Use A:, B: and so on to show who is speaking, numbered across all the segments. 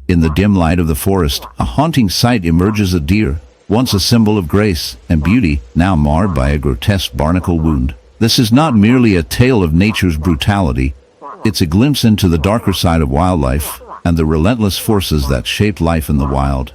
A: In the dim light of the forest, a haunting sight emerges: a deer, once a symbol of grace and beauty, now marred by a grotesque barnacle wound. This is not merely a tale of nature's brutality, it's a glimpse into the darker side of wildlife and the relentless forces that shaped life in the wild.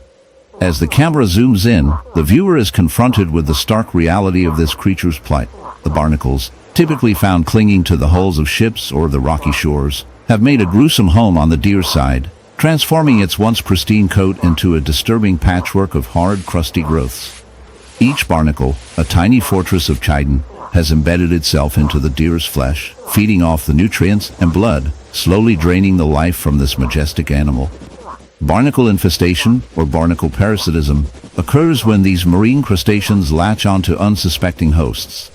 A: As the camera zooms in, the viewer is confronted with the stark reality of this creature's plight. The barnacles, typically found clinging to the hulls of ships or the rocky shores, have made a gruesome home on the deer's side, transforming its once pristine coat into a disturbing patchwork of hard, crusty growths. Each barnacle, a tiny fortress of chitin, has embedded itself into the deer's flesh, feeding off the nutrients and blood, slowly draining the life from this majestic animal. Barnacle infestation, or barnacle parasitism, occurs when these marine crustaceans latch onto unsuspecting hosts.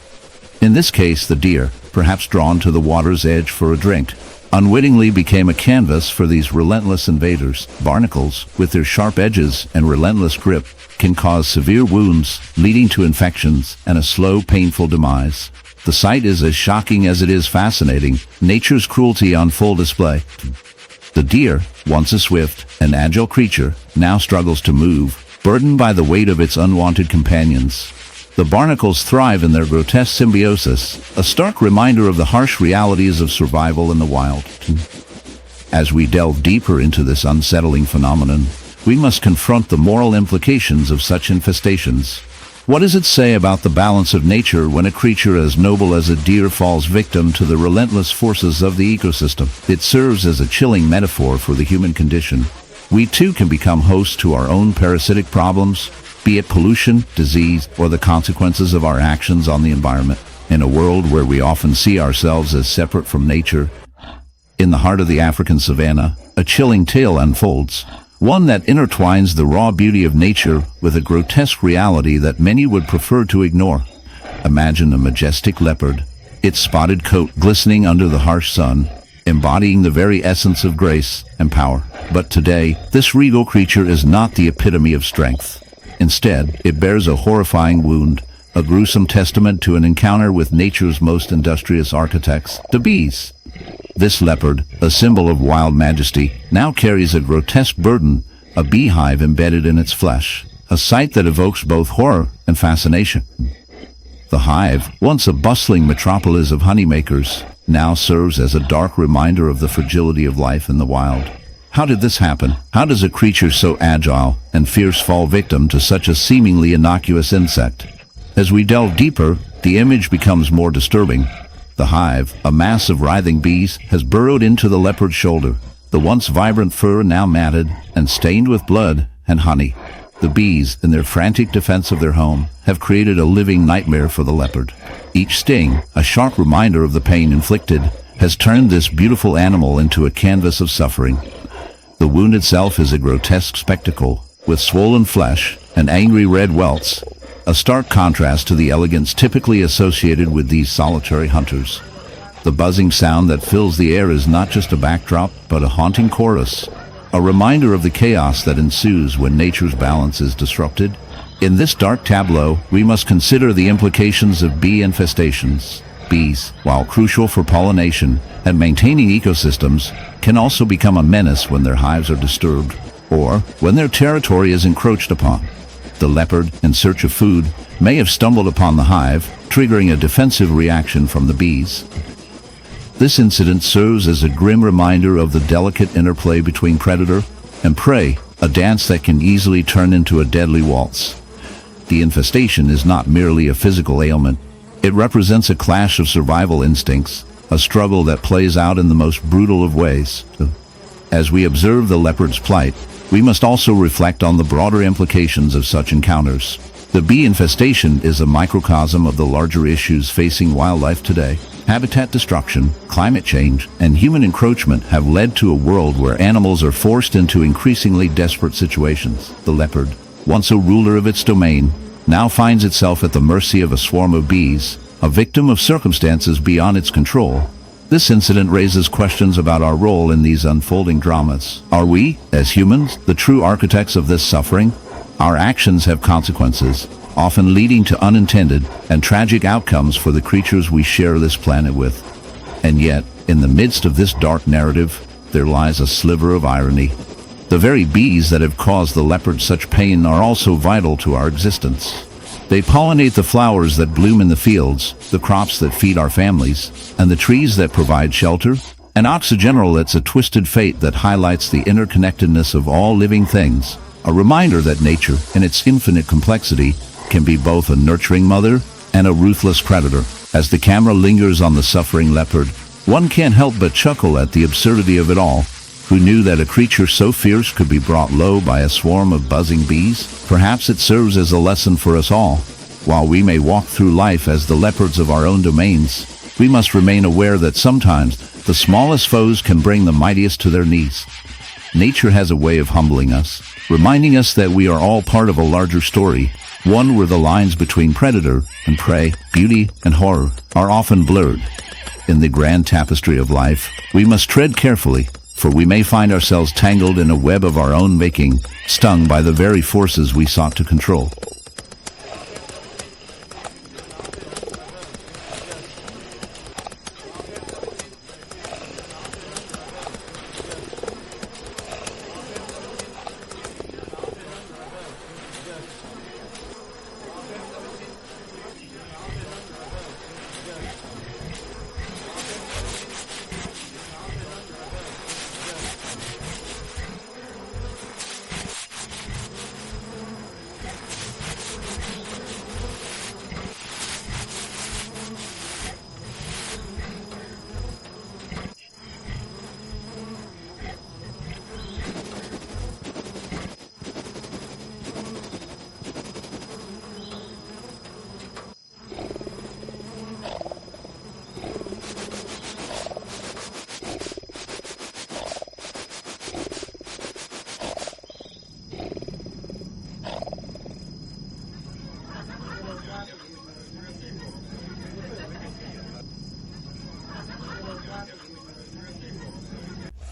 A: In this case, the deer, perhaps drawn to the water's edge for a drink, unwittingly became a canvas for these relentless invaders. Barnacles, with their sharp edges and relentless grip, can cause severe wounds, leading to infections and a slow, painful demise. The sight is as shocking as it is fascinating, nature's cruelty on full display. The deer, once a swift and agile creature, now struggles to move, burdened by the weight of its unwanted companions. The barnacles thrive in their grotesque symbiosis, a stark reminder of the harsh realities of survival in the wild. As we delve deeper into this unsettling phenomenon, we must confront the moral implications of such infestations. What does it say about the balance of nature when a creature as noble as a deer falls victim to the relentless forces of the ecosystem? It serves as a chilling metaphor for the human condition. We too can become hosts to our own parasitic problems, be it pollution, disease, or the consequences of our actions on the environment. In a world where we often see ourselves as separate from nature, in the heart of the African savanna, a chilling tale unfolds. One that intertwines the raw beauty of nature with a grotesque reality that many would prefer to ignore. Imagine a majestic leopard, its spotted coat glistening under the harsh sun, embodying the very essence of grace and power. But today, this regal creature is not the epitome of strength. Instead, it bears a horrifying wound, a gruesome testament to an encounter with nature's most industrious architects, the bees. This leopard, a symbol of wild majesty, now carries a grotesque burden, a beehive embedded in its flesh, a sight that evokes both horror and fascination. The hive, once a bustling metropolis of honeymakers, now serves as a dark reminder of the fragility of life in the wild. How did this happen? How does a creature so agile and fierce fall victim to such a seemingly innocuous insect? As we delve deeper, the image becomes more disturbing. The hive, a mass of writhing bees, has burrowed into the leopard's shoulder, the once vibrant fur now matted and stained with blood and honey. The bees, in their frantic defense of their home, have created a living nightmare for the leopard. Each sting, a sharp reminder of the pain inflicted, has turned this beautiful animal into a canvas of suffering. The wound itself is a grotesque spectacle, with swollen flesh and angry red welts, a stark contrast to the elegance typically associated with these solitary hunters. The buzzing sound that fills the air is not just a backdrop, but a haunting chorus, a reminder of the chaos that ensues when nature's balance is disrupted. In this dark tableau, we must consider the implications of bee infestations. Bees, while crucial for pollination and maintaining ecosystems, can also become a menace when their hives are disturbed or when their territory is encroached upon. The leopard, in search of food, may have stumbled upon the hive, triggering a defensive reaction from the bees. This incident serves as a grim reminder of the delicate interplay between predator and prey, a dance that can easily turn into a deadly waltz. The infestation is not merely a physical ailment. It represents a clash of survival instincts, a struggle that plays out in the most brutal of ways. As we observe the leopard's plight, we must also reflect on the broader implications of such encounters. The bee infestation is a microcosm of the larger issues facing wildlife today. Habitat destruction, climate change, and human encroachment have led to a world where animals are forced into increasingly desperate situations. The leopard, once a ruler of its domain, now finds itself at the mercy of a swarm of bees, a victim of circumstances beyond its control. This incident raises questions about our role in these unfolding dramas. Are we, as humans, the true architects of this suffering? Our actions have consequences, often leading to unintended and tragic outcomes for the creatures we share this planet with. And yet, in the midst of this dark narrative, there lies a sliver of irony. The very bees that have caused the leopard such pain are also vital to our existence. They pollinate the flowers that bloom in the fields, the crops that feed our families, and the trees that provide shelter. And oxygeneral, it's a twisted fate that highlights the interconnectedness of all living things, a reminder that nature, in its infinite complexity, can be both a nurturing mother and a ruthless predator. As the camera lingers on the suffering leopard, one can't help but chuckle at the absurdity of it all. Who knew that a creature so fierce could be brought low by a swarm of buzzing bees? Perhaps it serves as a lesson for us all. While we may walk through life as the leopards of our own domains, we must remain aware that sometimes the smallest foes can bring the mightiest to their knees. Nature has a way of humbling us, reminding us that we are all part of a larger story, one where the lines between predator and prey, beauty and horror, are often blurred. In the grand tapestry of life, we must tread carefully, for we may find ourselves tangled in a web of our own making, stung by the very forces we sought to control.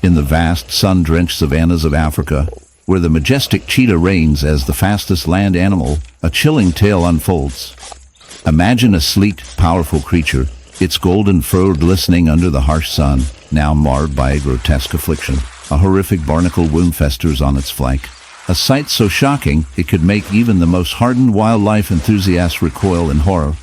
A: In the vast, sun-drenched savannas of Africa, where the majestic cheetah reigns as the fastest land animal, a chilling tale unfolds. Imagine a sleek, powerful creature, its golden fur glistening under the harsh sun, now marred by a grotesque affliction. A horrific barnacle wound festers on its flank, a sight so shocking it could make even the most hardened wildlife enthusiast recoil in horror.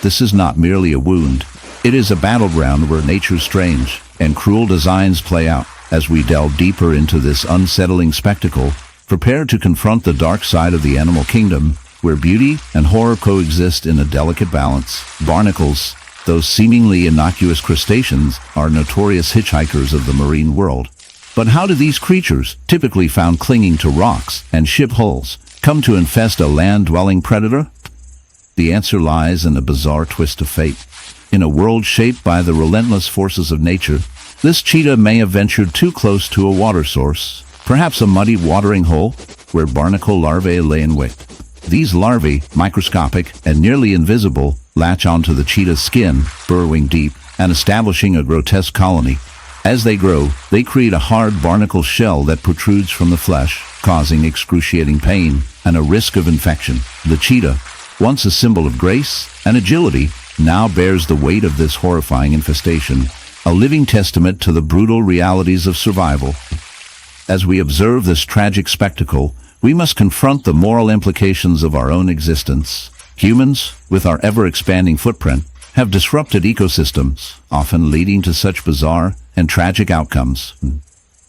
A: This is not merely a wound. It is a battleground where nature's strange and cruel designs play out. As we delve deeper into this unsettling spectacle, prepare to confront the dark side of the animal kingdom, where beauty and horror coexist in a delicate balance. Barnacles, those seemingly innocuous crustaceans, are notorious hitchhikers of the marine world. But how do these creatures, typically found clinging to rocks and ship hulls, come to infest a land-dwelling predator? The answer lies in a bizarre twist of fate. In a world shaped by the relentless forces of nature, this cheetah may have ventured too close to a water source, perhaps a muddy watering hole, where barnacle larvae lay in wait. These larvae, microscopic and nearly invisible, latch onto the cheetah's skin, burrowing deep and establishing a grotesque colony. As they grow, they create a hard barnacle shell that protrudes from the flesh, causing excruciating pain and a risk of infection. The cheetah, once a symbol of grace and agility, now bears the weight of this horrifying infestation, a living testament to the brutal realities of survival. As we observe this tragic spectacle, we must confront the moral implications of our own existence. Humans, with our ever-expanding footprint, have disrupted ecosystems, often leading to such bizarre and tragic outcomes.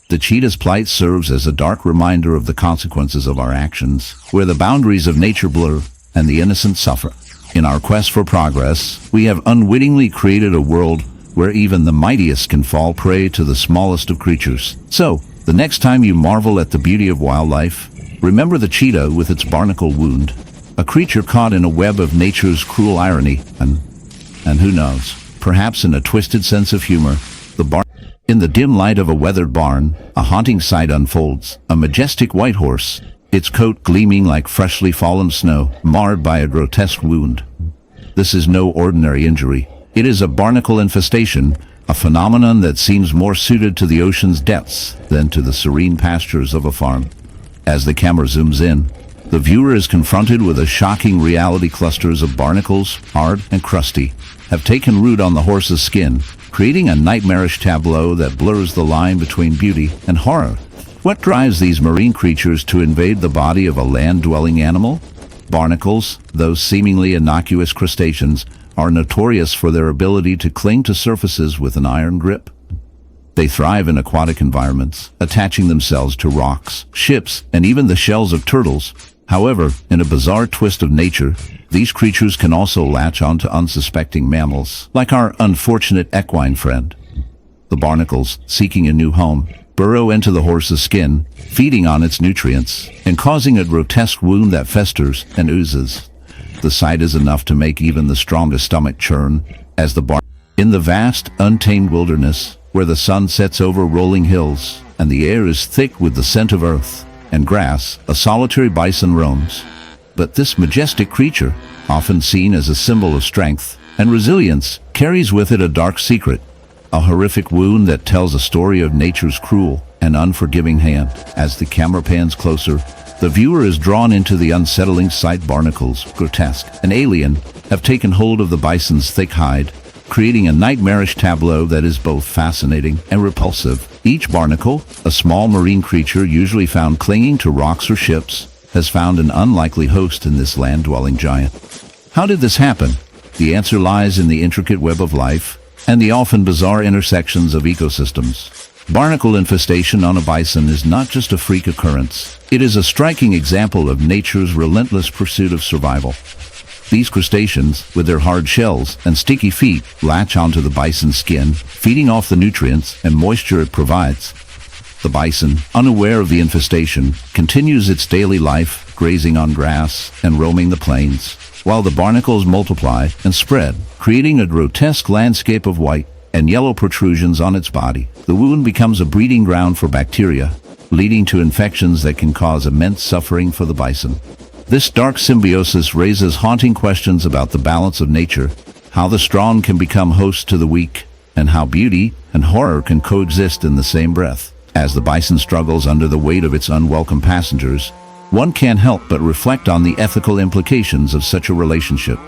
A: The cheetah's plight serves as a dark reminder of the consequences of our actions, where the boundaries of nature blur and the innocent suffer. In our quest for progress, we have unwittingly created a world where even the mightiest can fall prey to the smallest of creatures. So, the next time you marvel at the beauty of wildlife, remember the cheetah with its barnacle wound, a creature caught in a web of nature's cruel irony, and who knows, perhaps in a twisted sense of humor, in the dim light of a weathered barn, a haunting sight unfolds. A majestic white horse, its coat gleaming like freshly fallen snow, marred by a grotesque wound. This is no ordinary injury. It is a barnacle infestation, a phenomenon that seems more suited to the ocean's depths than to the serene pastures of a farm. As the camera zooms in, the viewer is confronted with a shocking reality. Clusters of barnacles, hard and crusty, have taken root on the horse's skin, creating a nightmarish tableau that blurs the line between beauty and horror. What drives these marine creatures to invade the body of a land-dwelling animal? Barnacles, those seemingly innocuous crustaceans, are notorious for their ability to cling to surfaces with an iron grip. They thrive in aquatic environments, attaching themselves to rocks, ships, and even the shells of turtles. However, in a bizarre twist of nature, these creatures can also latch onto unsuspecting mammals, like our unfortunate equine friend. The barnacles, seeking a new home, burrow into the horse's skin, feeding on its nutrients, and causing a grotesque wound that festers and oozes. The sight is enough to make even the strongest stomach churn, as in the vast, untamed wilderness, where the sun sets over rolling hills, and the air is thick with the scent of earth and grass, a solitary bison roams. But this majestic creature, often seen as a symbol of strength and resilience, carries with it a dark secret, a horrific wound that tells a story of nature's cruel and unforgiving hand. As the camera pans closer, the viewer is drawn into the unsettling sight. Barnacles, grotesque and alien, have taken hold of the bison's thick hide, creating a nightmarish tableau that is both fascinating and repulsive. Each barnacle, a small marine creature usually found clinging to rocks or ships, has found an unlikely host in this land-dwelling giant. How did this happen? The answer lies in the intricate web of life and the often bizarre intersections of ecosystems. Barnacle infestation on a bison is not just a freak occurrence. It is a striking example of nature's relentless pursuit of survival. These crustaceans, with their hard shells and sticky feet, latch onto the bison's skin, feeding off the nutrients and moisture it provides. The bison, unaware of the infestation, continues its daily life, grazing on grass and roaming the plains, while the barnacles multiply and spread, creating a grotesque landscape of white and yellow protrusions on its body. The wound becomes a breeding ground for bacteria, leading to infections that can cause immense suffering for the bison. This dark symbiosis raises haunting questions about the balance of nature, how the strong can become hosts to the weak, and how beauty and horror can coexist in the same breath. As the bison struggles under the weight of its unwelcome passengers, one can't help but reflect on the ethical implications of such a relationship.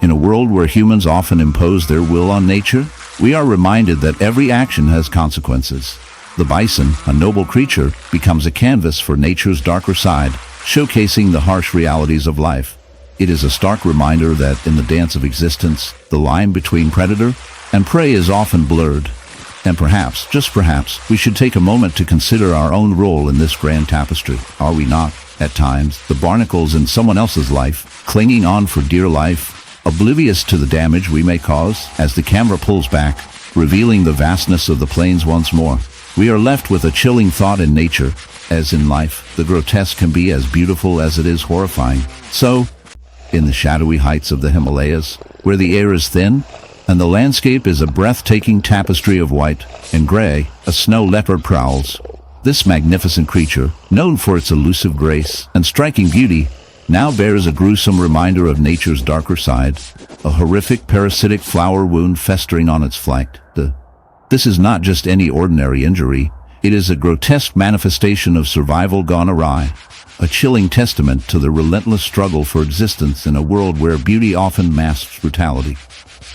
A: In a world where humans often impose their will on nature, we are reminded that every action has consequences. The bison, a noble creature, becomes a canvas for nature's darker side, showcasing the harsh realities of life. It is a stark reminder that in the dance of existence, the line between predator and prey is often blurred. And perhaps, just perhaps, we should take a moment to consider our own role in this grand tapestry. Are we not, at times, the barnacles in someone else's life, clinging on for dear life, oblivious to the damage we may cause? As the camera pulls back, revealing the vastness of the plains once more, we are left with a chilling thought. In nature, as in life, the grotesque can be as beautiful as it is horrifying. So, in the shadowy heights of the Himalayas, where the air is thin and the landscape is a breathtaking tapestry of white and gray, a snow leopard prowls. This magnificent creature, known for its elusive grace and striking beauty, now bears a gruesome reminder of nature's darker side, a horrific parasitic flower wound festering on its flank. This is not just any ordinary injury. It is a grotesque manifestation of survival gone awry, a chilling testament to the relentless struggle for existence in a world where beauty often masks brutality.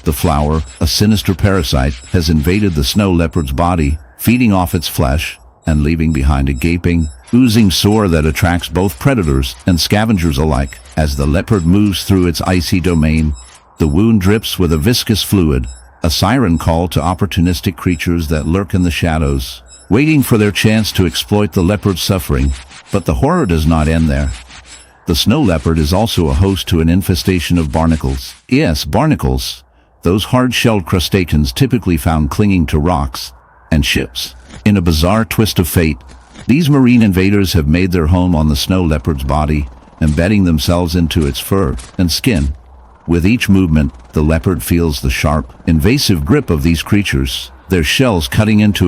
A: The flower, a sinister parasite, has invaded the snow leopard's body, feeding off its flesh and leaving behind a gaping, oozing sore that attracts both predators and scavengers alike. As the leopard moves through its icy domain, the wound drips with a viscous fluid, a siren call to opportunistic creatures that lurk in the shadows, waiting for their chance to exploit the leopard's suffering. But the horror does not end there. The snow leopard is also a host to an infestation of barnacles. Yes, barnacles, those hard-shelled crustaceans typically found clinging to rocks and ships. In a bizarre twist of fate, these marine invaders have made their home on the snow leopard's body, embedding themselves into its fur and skin. With each movement, the leopard feels the sharp, invasive grip of these creatures, their shells cutting into its